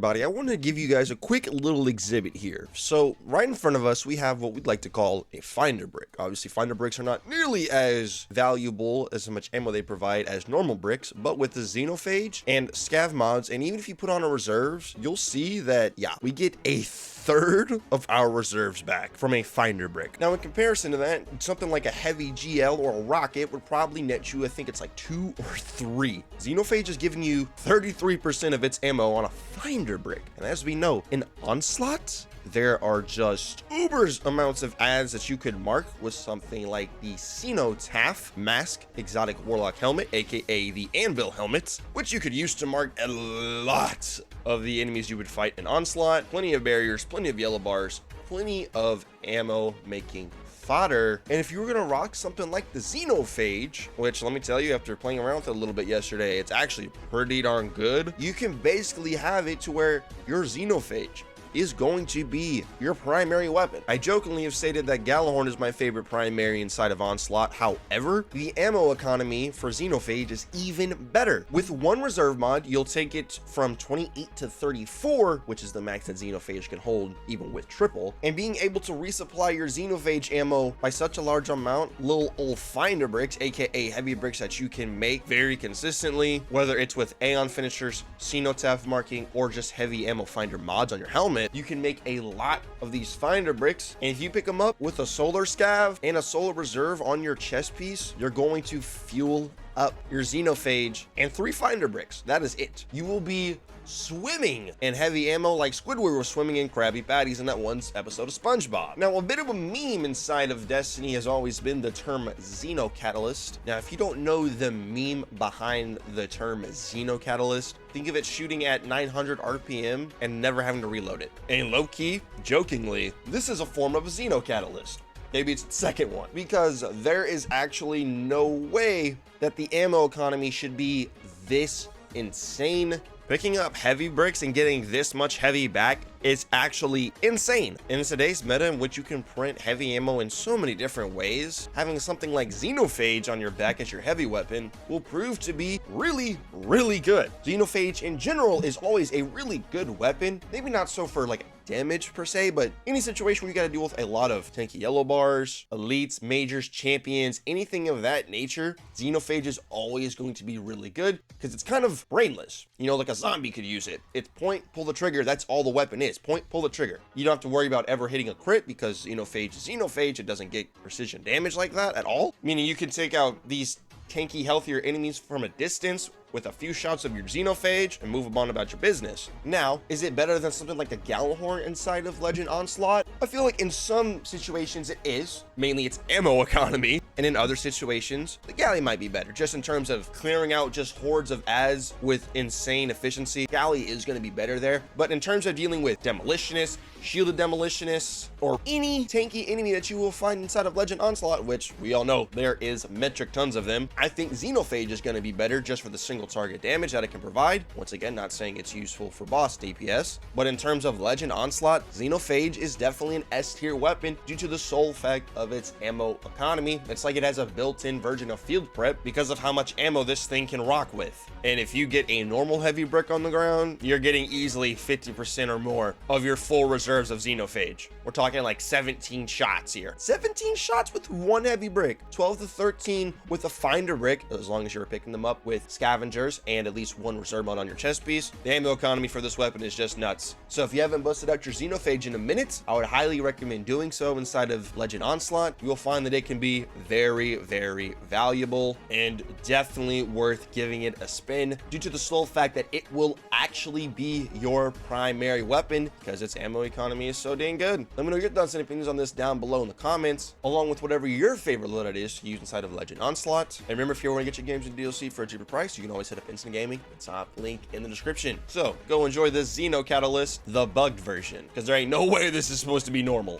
everybody, I want to give you guys a quick little exhibit here. So right in front of us, we have what we'd like to call a finder brick. Obviously, finder bricks are not nearly as valuable as how much ammo they provide as normal bricks, but with the Xenophage and Scav mods, and even if you put on a reserves, you'll see that, yeah, we get a third of our reserves back from a finder brick. Now, in comparison to that, something like a heavy GL or a rocket would probably net you, I think it's like 2 or 3. Xenophage is giving you 33% of its ammo on a finder brick. And as we know, in Onslaught, there are just ubers amounts of ads that you could mark with something like the Xenophage mask exotic warlock helmet, aka the anvil helmets, which you could use to mark a lot of the enemies you would fight in Onslaught. Plenty of barriers, plenty of yellow bars, plenty of ammo making fodder. And if you were gonna rock something like the Xenophage, which let me tell you, after playing around with it a little bit yesterday, it's actually pretty darn good. You can basically have it to where your Xenophage is going to be your primary weapon. I jokingly have stated that Gjallarhorn is my favorite primary inside of Onslaught. However, the ammo economy for Xenophage is even better. With one reserve mod, you'll take it from 28 to 34, which is the max that Xenophage can hold, even with triple, and being able to resupply your Xenophage ammo by such a large amount, little old finder bricks, aka heavy bricks that you can make very consistently, whether it's with Aeon finishers, Cenotaph marking, or just heavy ammo finder mods on your helmet. You can make a lot of these finder bricks, and if you pick them up with a solar scav and a solar reserve on your chest piece, you're going to fuel up your Xenophage and 3 finder bricks. That is it. You will be swimming in heavy ammo like Squidward was swimming in Krabby Patties in that one episode of SpongeBob. Now, a bit of a meme inside of Destiny has always been the term Xenocatalyst. Now, if you don't know the meme behind the term Xenocatalyst, think of it shooting at 900 RPM and never having to reload it. And low-key, jokingly, this is a form of a Xenocatalyst. Maybe it's the second one, because there is actually no way that the ammo economy should be this insane. Picking up heavy bricks and getting this much heavy back is actually insane. In today's meta, in which you can print heavy ammo in so many different ways, having something like Xenophage on your back as your heavy weapon will prove to be really, really good. Xenophage in general is always a really good weapon. Maybe not so for like damage per se, but any situation where you got to deal with a lot of tanky yellow bars, elites, majors, champions, anything of that nature, Xenophage is always going to be really good because it's kind of brainless. You know, like a zombie could use it. It's point, pull the trigger. That's all the weapon is. Point, pull the trigger. You don't have to worry about ever hitting a crit because Xenophage is Xenophage. It doesn't get precision damage like that at all. Meaning you can take out these tanky, healthier enemies from a distance with a few shots of your Xenophage and move on about your business. Now, is it better than something like the Gjallarhorn inside of Legend Onslaught? I feel like in some situations it is, mainly its ammo economy, and in other situations, the Galley might be better, just in terms of clearing out just hordes of ads with insane efficiency. Galley is going to be better there, but in terms of dealing with demolitionists, shielded demolitionists, or any tanky enemy that you will find inside of Legend Onslaught, which we all know there is metric tons of them, I think Xenophage is going to be better just for the single target damage that it can provide. Once again, not saying it's useful for boss DPS, but in terms of Legend Onslaught, Xenophage is definitely an S tier weapon due to the sole fact of its ammo economy. It's like it has a built-in version of field prep because of how much ammo this thing can rock with. And if you get a normal heavy brick on the ground, you're getting easily 50% or more of your full reserves of Xenophage. We're talking like 17 shots here. 17 shots with one heavy brick, 12 to 13 with a finder brick, as long as you're picking them up with scavengers and at least one reserve mod on your chest piece. The ammo economy for this weapon is just nuts. So if you haven't busted out your Xenophage in a minute, I would highly recommend doing so inside of Legend Onslaught. You will find that it can be very, very valuable and definitely worth giving it a spin due to the sole fact that it will actually be your primary weapon because its ammo economy is so dang good. Let me know your thoughts and opinions on this down below in the comments, along with whatever your favorite loadout is to use inside of Legend Onslaught. And remember, if you want to get your games and DLC for a cheaper price, you can always hit up Instant Gaming, the top link in the description. So go enjoy this Xenocatalyst, the bugged version, because there ain't no way this is supposed to be normal.